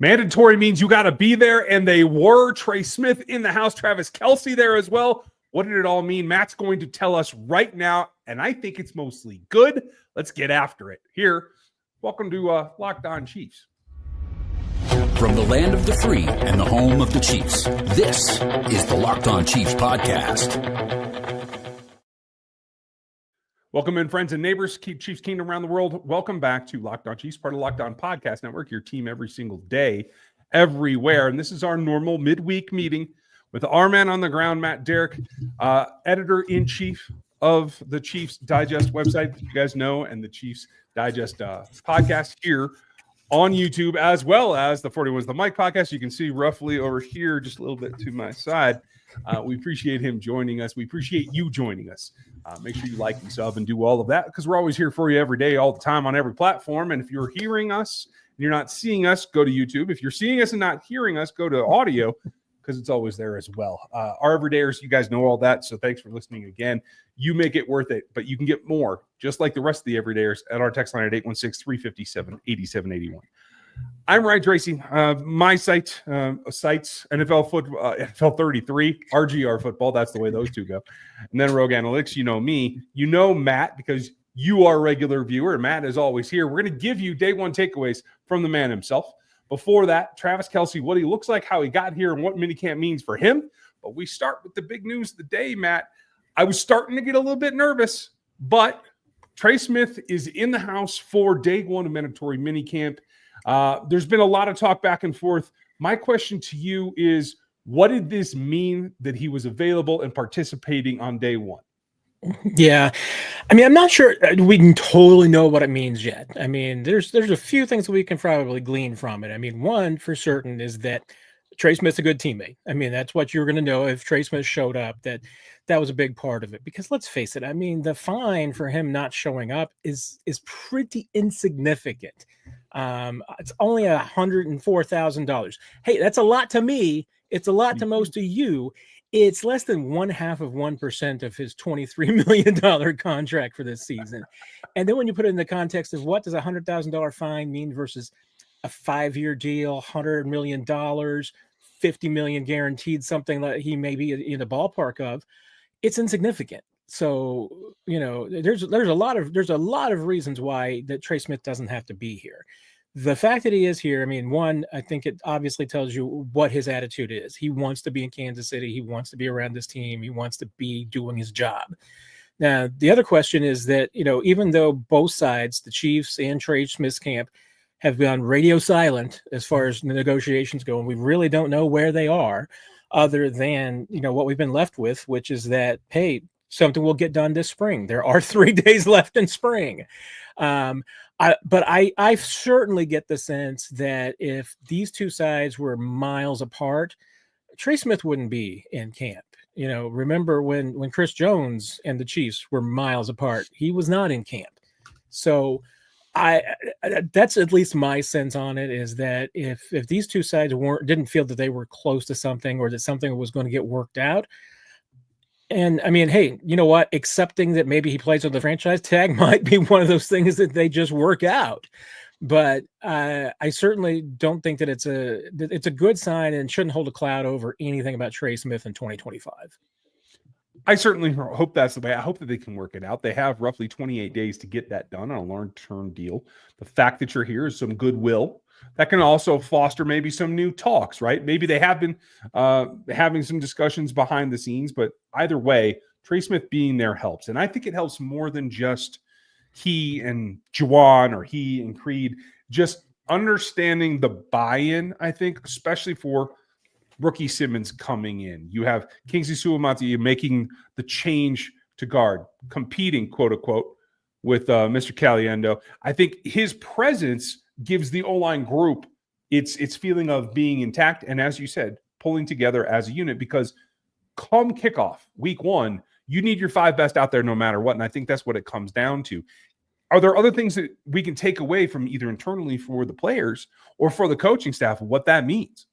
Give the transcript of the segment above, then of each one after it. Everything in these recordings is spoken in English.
Mandatory means you got to be there, and they were. Trey Smith in the house, Travis Kelce there as well. What did it all mean? Matt's going to tell us right now, and I think it's mostly good. Let's get after it. Here, welcome to Locked On Chiefs. From the land of the free and the home of the Chiefs, this is the Locked On Chiefs podcast. Welcome in, friends and neighbors. Keep Chiefs Kingdom around the world. Welcome back to Locked On Chiefs, part of Locked On Podcast Network, your team every single day, everywhere. And this is our normal midweek meeting with our man on the ground, Matt Derrick, editor-in-chief of the Chiefs Digest website, you guys know, and the Chiefs Digest podcast here on YouTube, as well as the 41's The Mic podcast. You can see roughly over here, just a little bit to my side. We appreciate him joining us. We appreciate you joining us. Make sure you like and sub and do all of that, because we're always here for you every day, all the time, on every platform. And if you're hearing us and you're not seeing us, go to YouTube. If you're seeing us and not hearing us, go to audio, because it's always there as well. Our everydayers, you guys know all that, so thanks for listening again. You make it worth it, but you can get more, just like the rest of the everydayers, at our text line at 816-357-8781. I'm Ryan Tracy. My sites, NFL football, NFL 33, RGR football. That's the way those two go. And then Rogue Analytics. You know me. You know Matt, because you are a regular viewer. Matt is always here. We're going to give you day one takeaways from the man himself. Before that, Travis Kelce, what he looks like, how he got here, and what minicamp means for him. But we start with the big news of the day, Matt. I was starting to get a little bit nervous, but Trey Smith is in the house for day one of mandatory minicamp. There's been a lot of talk back and forth. My question to you is, what did this mean that he was available and participating on day one? Yeah. I mean, I'm not sure we can totally know what it means yet. I mean, there's a few things that we can probably glean from it. I mean, one for certain is that Trey Smith's a good teammate. I mean, that's what you're going to know if Trey Smith showed up, that was a big part of it. Because let's face it, I mean, the fine for him not showing up is pretty insignificant. It's only $104,000. Hey, that's a lot to me. It's a lot to most of you. It's less than 0.5% of his $23 million contract for this season. And then when you put it in the context of what does a $100,000 fine mean versus a 5-year deal, $100 million, $50 million guaranteed, something that he may be in the ballpark of, it's insignificant. So, you know, there's a lot of reasons why that Trey Smith doesn't have to be here. The fact that he is here, I mean, one, I think it obviously tells you what his attitude is. He wants to be in Kansas City. He wants to be around this team. He wants to be doing his job. Now, the other question is that, you know, even though both sides, the Chiefs and Trey Smith's camp, have gone radio silent as far as the negotiations go, and we really don't know where they are, other than, you know, what we've been left with, which is that, hey, something will get done this spring. There are 3 days left in spring. But I certainly get the sense that if these two sides were miles apart, Trey Smith wouldn't be in camp. You know, remember when Chris Jones and the Chiefs were miles apart, he was not in camp. So that's at least my sense on it, is that if these two sides didn't feel that they were close to something, or that something was going to get worked out. And I mean, hey, you know what? Accepting that maybe he plays with the franchise tag might be one of those things that they just work out. But I certainly don't think that it's a good sign, and shouldn't hold a cloud over anything about Trey Smith in 2025. I certainly hope that's the way. I hope that they can work it out. They have roughly 28 days to get that done on a long-term deal. The fact that you're here is some goodwill. That can also foster maybe some new talks, right? Maybe they have been having some discussions behind the scenes, but either way, Trey Smith being there helps. And I think it helps more than just he and Juwan or he and Creed, just understanding the buy-in, I think, especially for rookie Simmons coming in. You have Kingsley Suamati making the change to guard, competing, quote unquote, with Mr. Caliendo. I think his presence gives the O-line group its feeling of being intact, and as you said, pulling together as a unit, because come kickoff week one, you need your 5 best out there no matter what. And I think that's what it comes down to. Are there other things that we can take away from either internally for the players or for the coaching staff of what that means?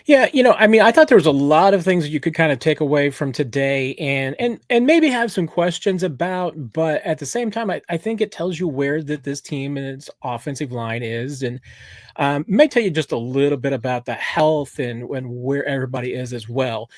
Yeah, I mean, I thought there was a lot of things that you could kind of take away from today and maybe have some questions about, but at the same time, I think it tells you where that this team and its offensive line is. And may tell you just a little bit about the health and where everybody is as well.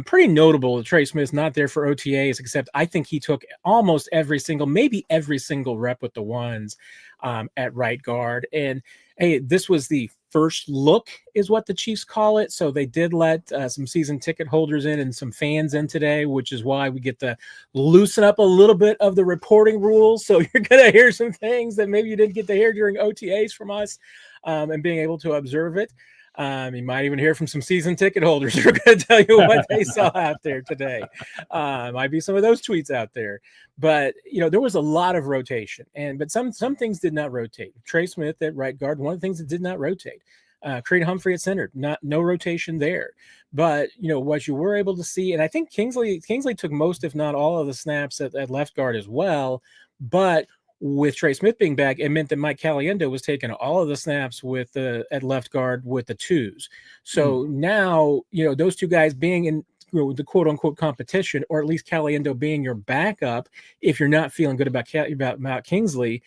Pretty notable that Trey Smith's not there for OTAs, except I think he took almost every single, maybe every single rep with the ones at right guard. And hey, this was the first look, is what the Chiefs call it. So they did let some season ticket holders in and some fans in today, which is why we get to loosen up a little bit of the reporting rules. So you're going to hear some things that maybe you didn't get to hear during OTAs from us. And being able to observe it. You might even hear from some season ticket holders who are going to tell you what they saw out there today. Might be some of those tweets out there. But, there was a lot of rotation. But some things did not rotate. Trey Smith at right guard, one of the things that did not rotate. Creed Humphrey at center, no rotation there. But, what you were able to see, and I think Kingsley took most, if not all, of the snaps at left guard as well. But with Trey Smith being back, it meant that Mike Caliendo was taking all of the snaps with at left guard with the twos. So now, those two guys being in the quote unquote competition, or at least Caliendo being your backup, if you're not feeling good about Kingsley,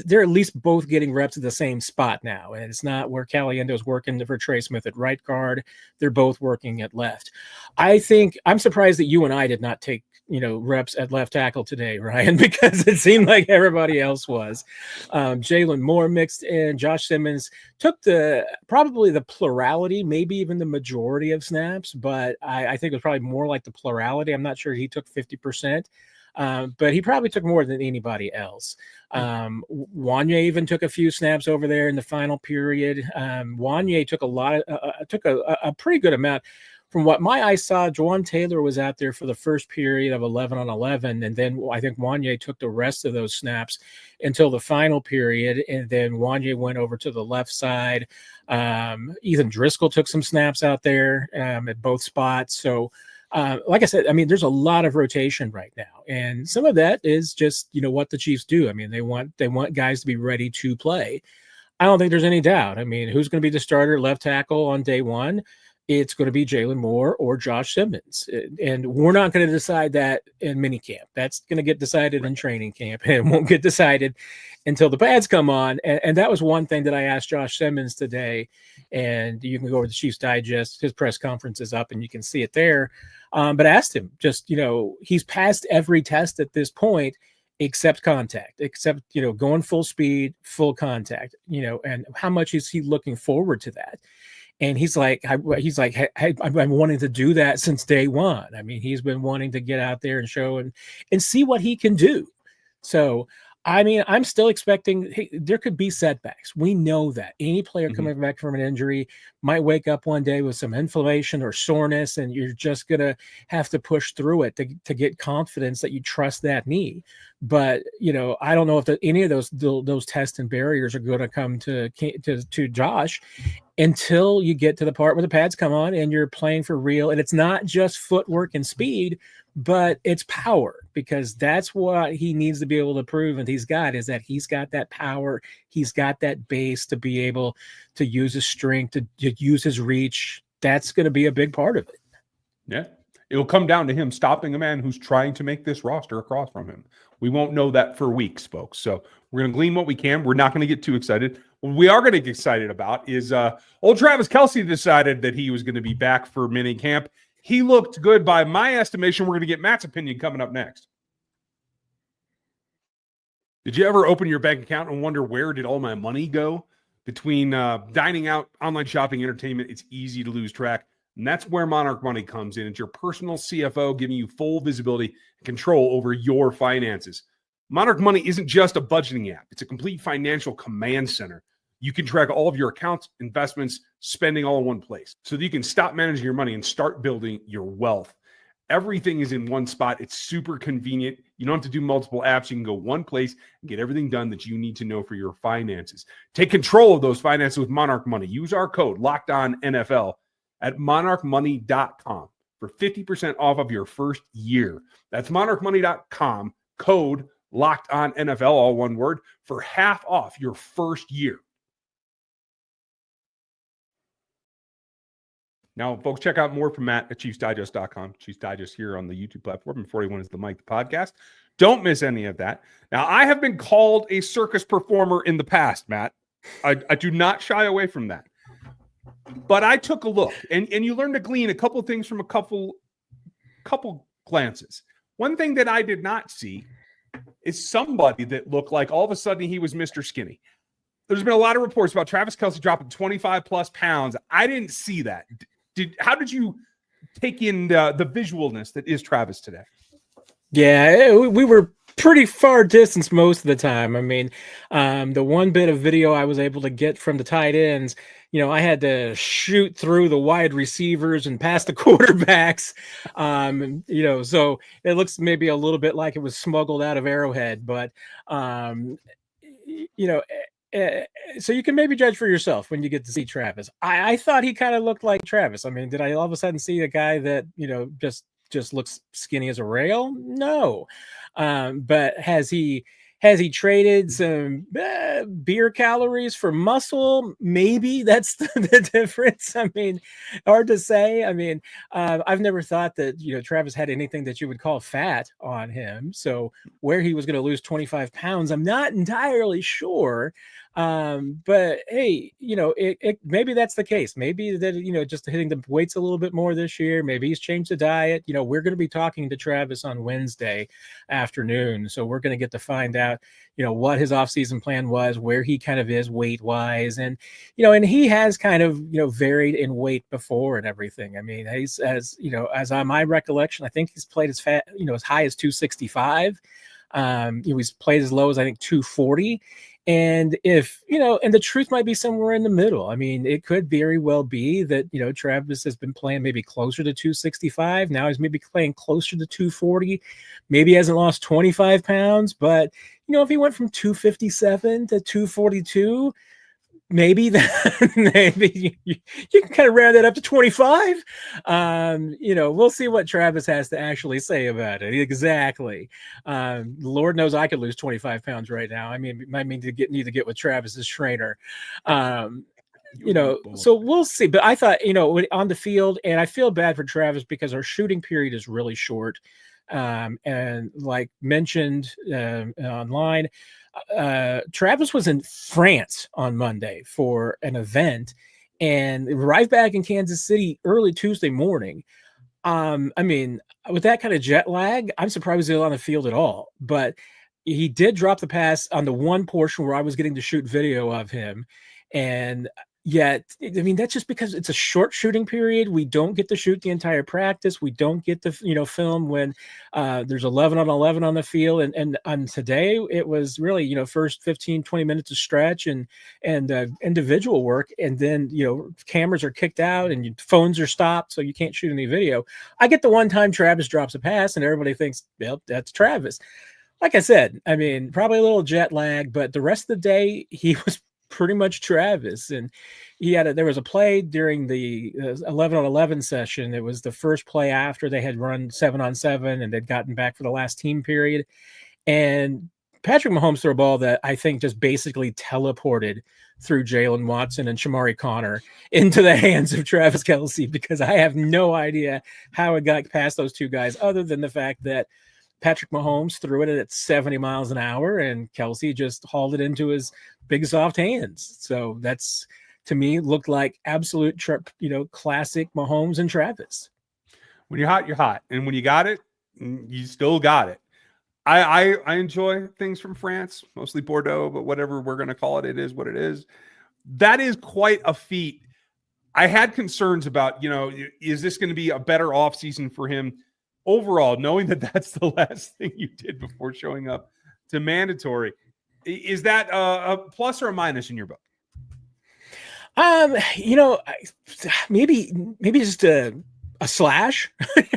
they're at least both getting reps at the same spot now. And it's not where Caliendo's working for Trey Smith at right guard. They're both working at left. I think I'm surprised that you and I did not take reps at left tackle today, Ryan, because it seemed like everybody else was. Jalen Moore mixed in. Josh Simmons took probably the plurality, maybe even the majority of snaps, but I think it was probably more like the plurality. I'm not sure he took 50%. But he probably took more than anybody else. Wanya even took a few snaps over there in the final period. Wanya took a pretty good amount. From what my eyes saw, Juwan Taylor was out there for the first period of 11 on 11, and then I think Wanya took the rest of those snaps until the final period, and then Wanya went over to the left side. Ethan Driscoll took some snaps out there at both spots. So, like I said, I mean, there's a lot of rotation right now, and some of that is just what the Chiefs do. I mean, they want guys to be ready to play. I don't think there's any doubt. I mean, who's going to be the starter left tackle on day one? It's going to be Jalen Moore or Josh Simmons. And we're not going to decide that in minicamp. That's going to get decided in training camp, and it won't get decided until the pads come on. And that was one thing that I asked Josh Simmons today. And you can go over the Chiefs Digest. His press conference is up, and you can see it there. But I asked him, just, he's passed every test at this point except contact, except, going full speed, full contact, and how much is he looking forward to that? And he's like, hey, I've been wanting to do that since day one. I mean, he's been wanting to get out there and show and see what he can do. So, I mean, I'm still expecting there could be setbacks. We know that any player coming back from an injury might wake up one day with some inflammation or soreness, and you're just going to have to push through it to get confidence that you trust that knee. But, I don't know if any of those tests and barriers are going to come to Josh until you get to the part where the pads come on and you're playing for real. And it's not just footwork and speed, but it's power, because that's what he needs to be able to prove. And he's got that power. He's got that base to be able to use his strength, to use his reach. That's going to be a big part of it. Yeah. It'll come down to him stopping a man who's trying to make this roster across from him. We won't know that for weeks, folks. So we're going to glean what we can. We're not going to get too excited. What we are going to get excited about is old Travis Kelce decided that he was going to be back for minicamp. He looked good by my estimation. We're going to get Matt's opinion coming up next. Did you ever open your bank account and wonder, where did all my money go? Between dining out, online shopping, entertainment, it's easy to lose track. And that's where Monarch Money comes in. It's your personal CFO, giving you full visibility and control over your finances. Monarch Money isn't just a budgeting app. It's a complete financial command center. You can track all of your accounts, investments, spending all in one place, so that you can stop managing your money and start building your wealth. Everything is in one spot. It's super convenient. You don't have to do multiple apps. You can go one place and get everything done that you need to know for your finances. Take control of those finances with Monarch Money. Use our code LOCKEDONNFL at monarchmoney.com for 50% off of your first year. That's monarchmoney.com, code LOCKEDONNFL, all one word, for half off your first year. Now, folks, check out more from Matt at ChiefsDigest.com. Chiefs Digest here on the YouTube platform, and 41 is the mic, the podcast. Don't miss any of that. Now, I have been called a circus performer in the past, Matt. I do not shy away from that. But I took a look, and you learn to glean a couple things from a couple glances. One thing that I did not see is somebody that looked like all of a sudden he was Mr. Skinny. There's been a lot of reports about Travis Kelce dropping 25 plus pounds. I didn't see that. How did you take in the visualness that is Travis today? Yeah, we were pretty far distance most of the time. I mean, the one bit of video I was able to get from the tight ends, I had to shoot through the wide receivers and past the quarterbacks. So it looks maybe a little bit like it was smuggled out of Arrowhead, but so you can maybe judge for yourself when you get to see Travis. I thought he kind of looked like Travis. I mean, did I all of a sudden see a guy that, just looks skinny as a rail? No. But has he traded some beer calories for muscle? Maybe that's the difference. I mean, hard to say. I mean, I've never thought that, Travis had anything that you would call fat on him. So where he was going to lose 25 pounds, I'm not entirely sure. But hey, maybe that's the case. Maybe that, just hitting the weights a little bit more this year. Maybe he's changed the diet. We're going to be talking to Travis on Wednesday afternoon. So we're going to get to find out, what his offseason plan was, where he kind of is weight wise. And, and he has kind of, varied in weight before and everything. I mean, he's as on my recollection, I think he's played as fat, as high as 265. He's played as low as I think 240. And if, and the truth might be somewhere in the middle. I mean, it could very well be that, Travis has been playing maybe closer to 265. Now he's maybe playing closer to 240. Maybe he hasn't lost 25 pounds, but, if he went from 257 to 242, maybe maybe you can kind of round that up to 25. We'll see what Travis has to actually say about it. Exactly. Lord knows I could lose 25 pounds right now. I mean, might need to get with Travis's trainer. So we'll see. But I thought, on the field, and I feel bad for Travis because our shooting period is really short. And like mentioned online, Travis was in France on Monday for an event and arrived back in Kansas City early Tuesday morning. I mean, with that kind of jet lag, I'm surprised he was on the field at all. But he did drop the pass on the one portion where I was getting to shoot video of him. And yet, I mean, that's just because it's a short shooting period. We don't get to shoot the entire practice. We don't get to, film when there's 11 on 11 on the field. And on today, it was really, first 15, 20 minutes of stretch and individual work. And then, cameras are kicked out and phones are stopped. So you can't shoot any video. I get the one time Travis drops a pass and everybody thinks, well, that's Travis. Like I said, I mean, probably a little jet lag, but the rest of the day, he was pretty much Travis. And there was a play during the 11 on 11 session. It was the first play after they had run 7-on-7 and they'd gotten back for the last team period. And Patrick Mahomes threw a ball that I think just basically teleported through Jalen Watson and Shamari Connor into the hands of Travis Kelce, because I have no idea how it got past those two guys, other than the fact that Patrick Mahomes threw it at 70 miles an hour and Kelce just hauled it into his big soft hands. So that's, to me, looked like absolute, classic Mahomes and Travis. When you're hot, you're hot. And when you got it, you still got it. I enjoy things from France, mostly Bordeaux, but whatever we're going to call it, it is what it is. That is quite a feat. I had concerns about, is this going to be a better offseason for him overall, knowing that that's the last thing you did before showing up to mandatory? Is that a plus or a minus in your book? Maybe just a slash.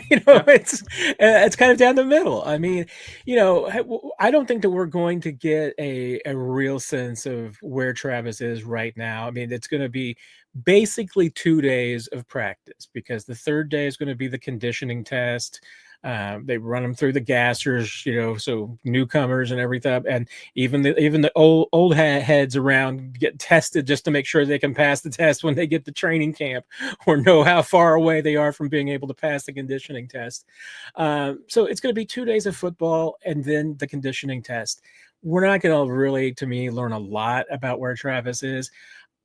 It's kind of down the middle. I mean, I don't think that we're going to get a real sense of where Travis is right now. I mean, it's going to be basically 2 days of practice, because the third day is going to be the conditioning test. They run them through the gassers, so newcomers and everything, and even the old heads around get tested just to make sure they can pass the test when they get to training camp or know how far away they are from being able to pass the conditioning test. So it's going to be 2 days of football and then the conditioning test. We're not going to really, to me, learn a lot about where Travis is.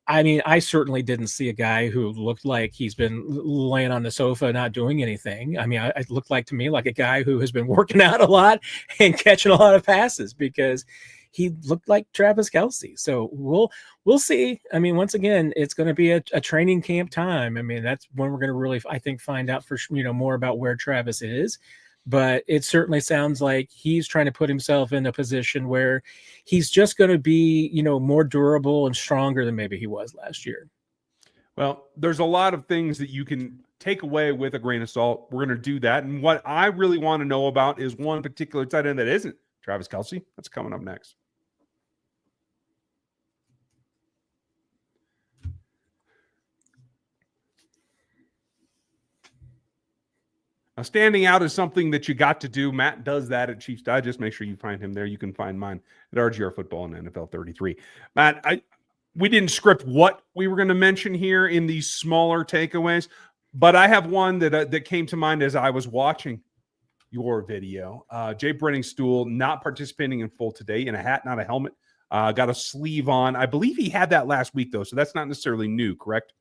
I mean, I certainly didn't see a guy who looked like he's been laying on the sofa, not doing anything. I mean, it looked like to me like a guy who has been working out a lot and catching a lot of passes because he looked like Travis Kelce. So we'll see. I mean, once again, it's going to be a training camp time. I mean, that's when we're going to really, I think, find out more about where Travis is. But it certainly sounds like he's trying to put himself in a position where he's just going to be, more durable and stronger than maybe he was last year. Well, there's a lot of things that you can take away with a grain of salt. We're going to do that. And what I really want to know about is one particular tight end that isn't Travis Kelce. That's coming up next. Now, standing out is something that you got to do. Matt does that at Chiefs Digest. Make sure you find him there. You can find mine at RGR Football and NFL 33. Matt, we didn't script what we were going to mention here in these smaller takeaways, but I have one that came to mind as I was watching your video. Jay Briningstool not participating in full today, in a hat, not a helmet. Got a sleeve on. I believe he had that last week, though, so that's not necessarily new, correct?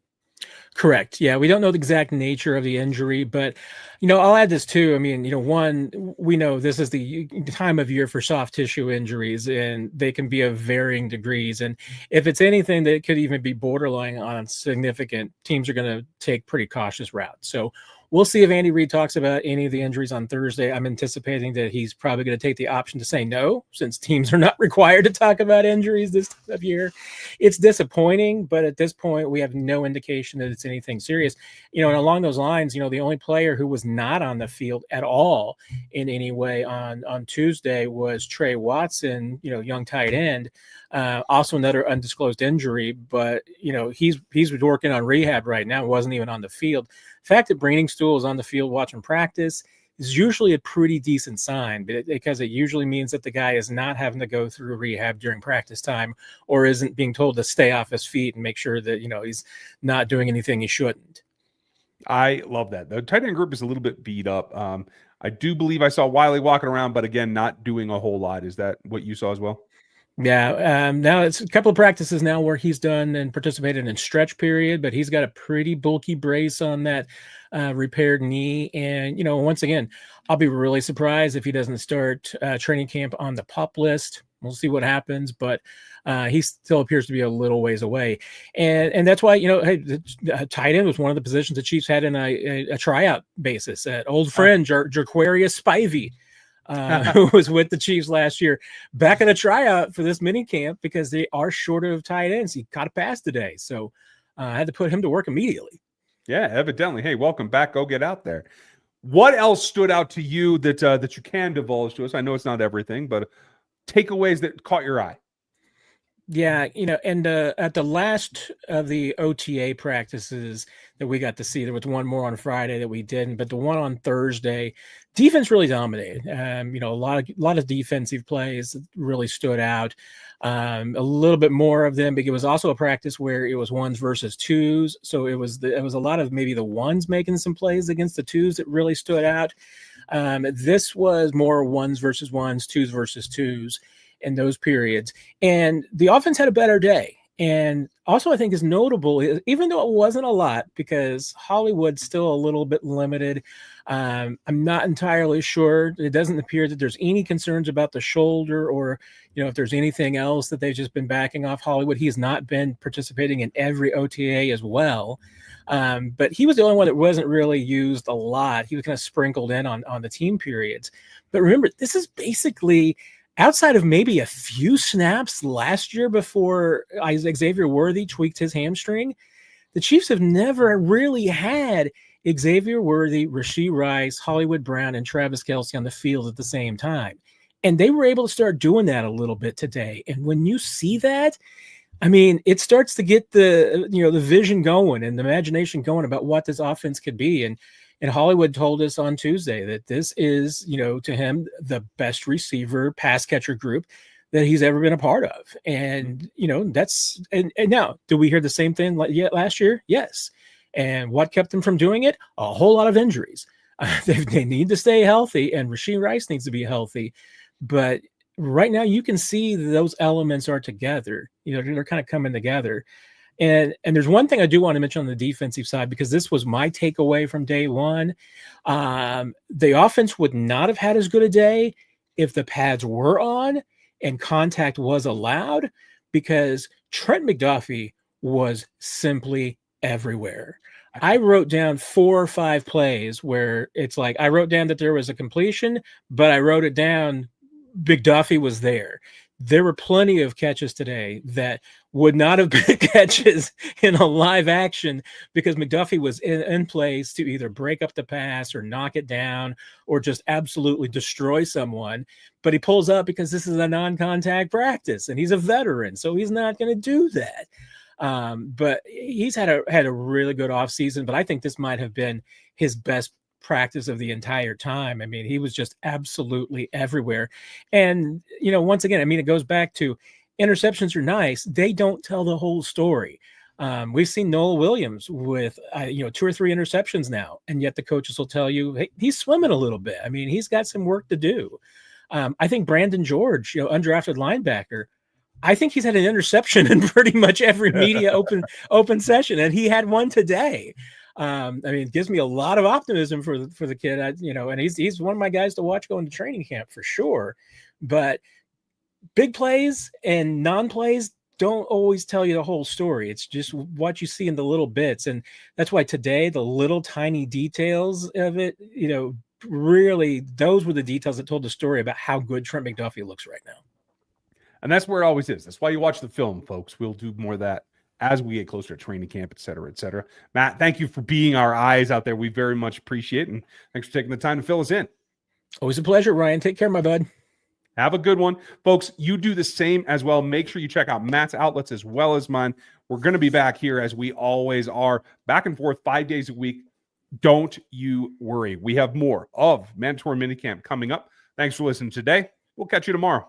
Correct. Yeah, we don't know the exact nature of the injury, but I'll add this too. I mean, one, we know this is the time of year for soft tissue injuries, and they can be of varying degrees. And if it's anything that could even be borderline on significant, teams are going to take pretty cautious routes. So we'll see if Andy Reid talks about any of the injuries on Thursday. I'm anticipating that he's probably going to take the option to say no, since teams are not required to talk about injuries this time of year. It's disappointing, but at this point, we have no indication that it's anything serious. And along those lines, the only player who was not on the field at all in any way on Tuesday was Trey Watson, young tight end. Also another undisclosed injury, but he's working on rehab right now. Wasn't even on the field. The fact that Briningstool is on the field watching practice is usually a pretty decent sign, because it usually means that the guy is not having to go through rehab during practice time, or isn't being told to stay off his feet and make sure that he's not doing anything he shouldn't. I love that. The tight end group is a little bit beat up. I do believe I saw Wiley walking around, but again, not doing a whole lot. Is that what you saw as well? Yeah. Now it's a couple of practices now where he's done and participated in stretch period, but he's got a pretty bulky brace on that repaired knee. And, once again, I'll be really surprised if he doesn't start training camp on the PUP list. We'll see what happens, but he still appears to be a little ways away. And that's why, the tight end was one of the positions the Chiefs had in a tryout basis. Old friend, Jaquarius Spivey, who was with the Chiefs last year, back in a tryout for this mini camp because they are short of tight ends. He caught a pass today, so I had to put him to work immediately. Yeah, evidently. Hey, welcome back. Go get out there. What else stood out to you that you can divulge to us? I know it's not everything, but takeaways that caught your eye. Yeah, and at the last of the OTA practices that we got to see, there was one more on Friday that we didn't, but the one on Thursday, defense really dominated. A lot of defensive plays really stood out. A little bit more of them, but it was also a practice where it was ones versus twos. So it was a lot of maybe the ones making some plays against the twos that really stood out. This was more ones versus ones, twos versus twos in those periods. And the offense had a better day. And also I think is notable, even though it wasn't a lot, because Hollywood's still a little bit limited. I'm not entirely sure. It doesn't appear that there's any concerns about the shoulder, or, if there's anything else that they've just been backing off Hollywood. He has not been participating in every OTA as well. But he was the only one that wasn't really used a lot. He was kind of sprinkled in on the team periods. But remember, this is basically, outside of maybe a few snaps last year before Xavier Worthy tweaked his hamstring, the Chiefs have never really had Xavier Worthy, Rashee Rice, Hollywood Brown, and Travis Kelce on the field at the same time. And they were able to start doing that a little bit today. And when you see that, I mean, it starts to get the vision going and the imagination going about what this offense could be. And, And Hollywood told us on Tuesday that this is, to him, the best receiver pass catcher group that he's ever been a part of. And, that's, and now, do we hear the same thing like last year? Yes. And what kept them from doing it? A whole lot of injuries. They need to stay healthy, and Rashee Rice needs to be healthy. But right now you can see those elements are together. They're kind of coming together. And there's one thing I do want to mention on the defensive side, because this was my takeaway from day one. The offense would not have had as good a day if the pads were on and contact was allowed, because Trent McDuffie was simply everywhere. I wrote down 4 or 5 plays where it's like, I wrote down that there was a completion, but I wrote it down, McDuffie was there. There were plenty of catches today that would not have been catches in a live action, because McDuffie was in place to either break up the pass or knock it down or just absolutely destroy someone. But he pulls up because this is a non-contact practice and he's a veteran, so he's not going to do that. But he's had a really good offseason, but I think this might have been his best practice of the entire time. I mean, he was just absolutely everywhere. And, once again, I mean, it goes back to interceptions are nice. They don't tell the whole story. We've seen Noah Williams with, 2 or 3 interceptions now, and yet the coaches will tell you, hey, he's swimming a little bit. I mean, he's got some work to do. I think Brandon George, undrafted linebacker, I think he's had an interception in pretty much every media open session, and he had one today. I mean, it gives me a lot of optimism for the kid. And he's one of my guys to watch going to training camp for sure. But big plays and non-plays don't always tell you the whole story. It's just what you see in the little bits, and that's why today the little tiny details of it, really, those were the details that told the story about how good Trent McDuffie looks right now. And that's where it always is. That's why you watch the film, folks. We'll do more of that as we get closer to training camp, et cetera, et cetera. Matt, thank you for being our eyes out there. We very much appreciate it. And thanks for taking the time to fill us in. Always a pleasure, Ryan. Take care, my bud. Have a good one. Folks, you do the same as well. Make sure you check out Matt's outlets as well as mine. We're going to be back here as we always are, back and forth 5 days a week. Don't you worry. We have more of Mandatory Minicamp coming up. Thanks for listening today. We'll catch you tomorrow.